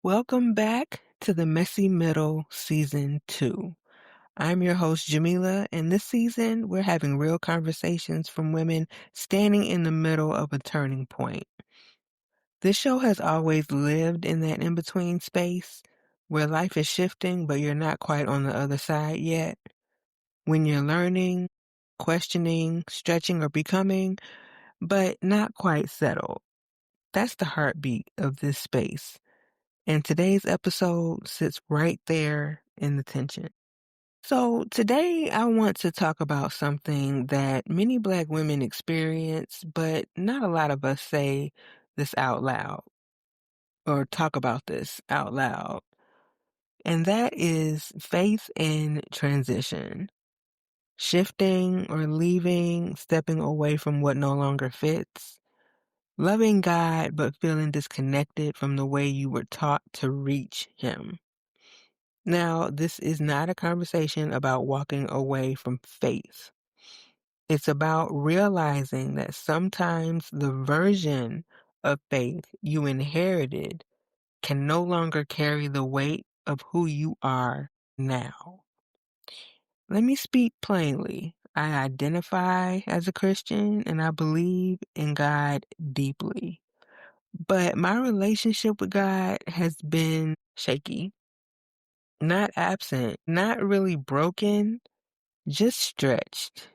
Welcome back to the Messy Middle Season 2. I'm your host, Jamila, and this season we're having real conversations from women standing in the middle of a turning point. This show has always lived in that in-between space where life is shifting, but you're not quite on the other side yet. When you're learning, questioning, stretching, or becoming, but not quite settled. That's the heartbeat of this space. And today's episode sits right there in the tension. So today I want to talk about something that many Black women experience, but not a lot of us say this out loud or talk about this out loud. And that is faith in transition. Shifting or leaving, stepping away from what no longer fits. Loving God, but feeling disconnected from the way you were taught to reach Him. Now, this is not a conversation about walking away from faith. It's about realizing that sometimes the version of faith you inherited can no longer carry the weight of who you are now. Let me speak plainly. I identify as a Christian and I believe in God deeply. But my relationship with God has been shaky. Not absent, not really broken, just stretched,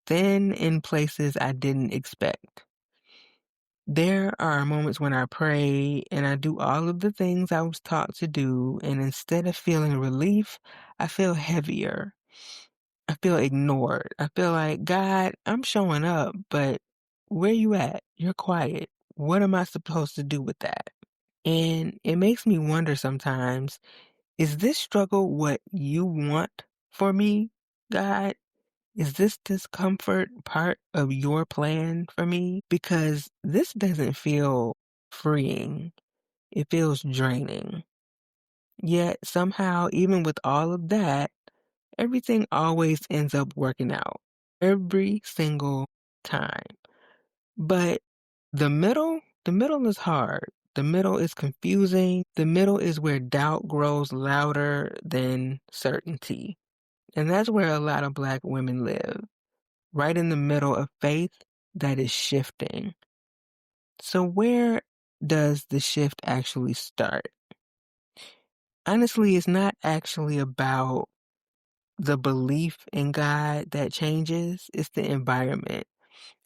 thin in places I didn't expect. There are moments when I pray and I do all of the things I was taught to do, and instead of feeling relief, I feel heavier. I feel ignored. I feel like, God, I'm showing up, but where you at? You're quiet. What am I supposed to do with that? And it makes me wonder sometimes, is this struggle what you want for me, God? Is this discomfort part of your plan for me? Because this doesn't feel freeing. It feels draining. Yet somehow, even with all of that, everything always ends up working out. Every single time. But the middle is hard. The middle is confusing. The middle is where doubt grows louder than certainty. And that's where a lot of Black women live, right in the middle of faith that is shifting. So where does the shift actually start? Honestly, it's not actually about the belief in God that changes. It's the environment.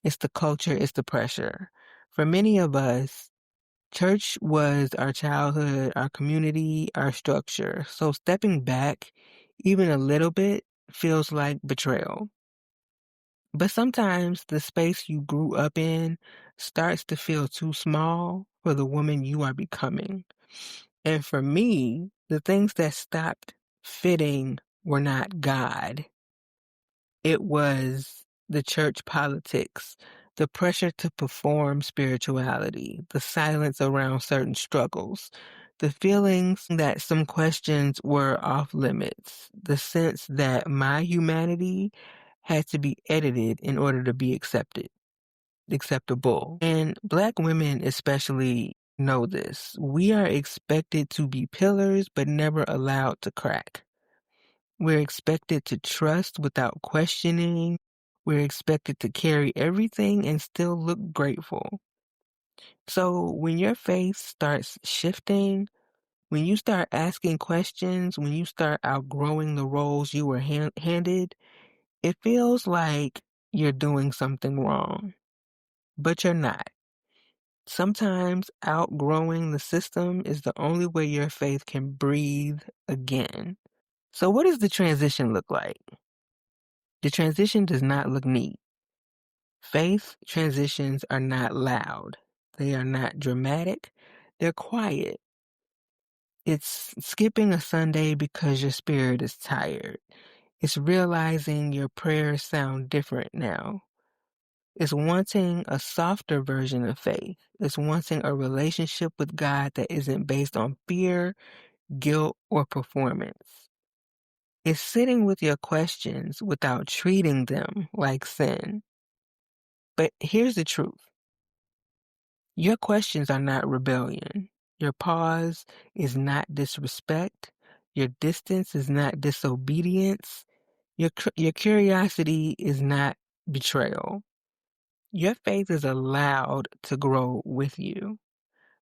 It's the culture. It's the pressure. For many of us, church was our childhood, our community, our structure. So stepping back even a little bit feels like betrayal. But sometimes the space you grew up in starts to feel too small for the woman you are becoming. And for me, the things that stopped fitting were not God. It was the church politics, the pressure to perform spirituality, the silence around certain struggles, the feelings that some questions were off limits, the sense that my humanity had to be edited in order to be acceptable. And Black women especially know this. We are expected to be pillars, but never allowed to crack. We're expected to trust without questioning. We're expected to carry everything and still look grateful. So when your faith starts shifting, when you start asking questions, when you start outgrowing the roles you were handed, it feels like you're doing something wrong. But you're not. Sometimes outgrowing the system is the only way your faith can breathe again. So what does the transition look like? The transition does not look neat. Faith transitions are not loud. They are not dramatic. They're quiet. It's skipping a Sunday because your spirit is tired. It's realizing your prayers sound different now. It's wanting a softer version of faith. It's wanting a relationship with God that isn't based on fear, guilt, or performance. It's sitting with your questions without treating them like sin. But here's the truth. Your questions are not rebellion. Your pause is not disrespect. Your distance is not disobedience. Your curiosity is not betrayal. Your faith is allowed to grow with you.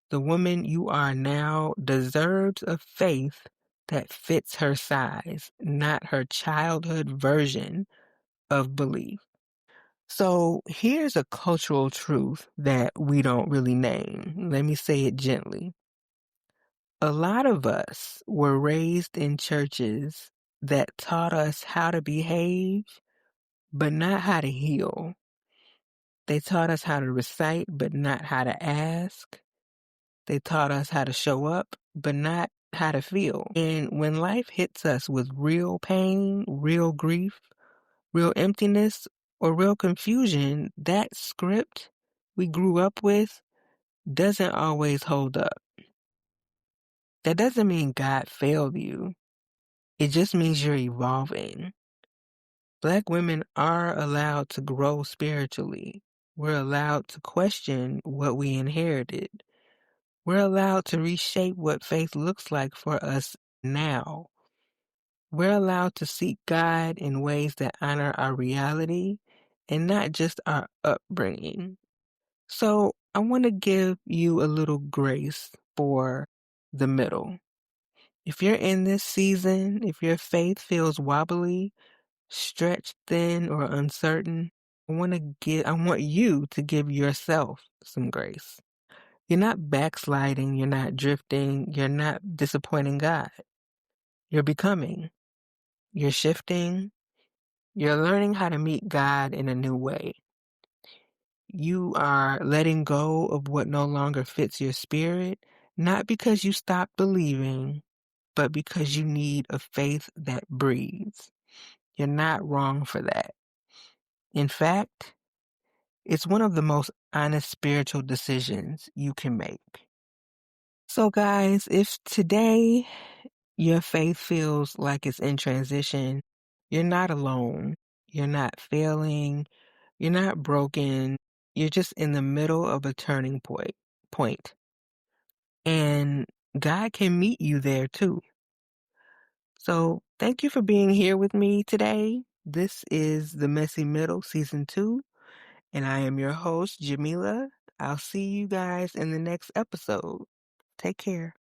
The woman you are now deserves a faith that fits her size, not her childhood version of belief. So here's a cultural truth that we don't really name. Let me say it gently. A lot of us were raised in churches that taught us how to behave, but not how to heal. They taught us how to recite, but not how to ask. They taught us how to show up, but not how to feel. And when life hits us with real pain, real grief, real emptiness, or real confusion, that script we grew up with doesn't always hold up. That doesn't mean God failed you. It just means you're evolving. Black women are allowed to grow spiritually. We're allowed to question what we inherited. We're allowed to reshape what faith looks like for us now. We're allowed to seek God in ways that honor our reality and not just our upbringing. So I want to give you a little grace for the middle. If you're in this season, if your faith feels wobbly, stretched thin, or uncertain, I want you to give yourself some grace. You're not backsliding, you're not drifting, you're not disappointing God. You're becoming, you're shifting, you're learning how to meet God in a new way. You are letting go of what no longer fits your spirit, not because you stopped believing, but because you need a faith that breathes. You're not wrong for that. In fact, it's one of the most honest spiritual decisions you can make. So guys, if today your faith feels like it's in transition, you're not alone. You're not failing. You're not broken. You're just in the middle of a turning point. And God can meet you there too. So thank you for being here with me today. This is The Messy Middle, Season 2. And I am your host, Jamila. I'll see you guys in the next episode. Take care.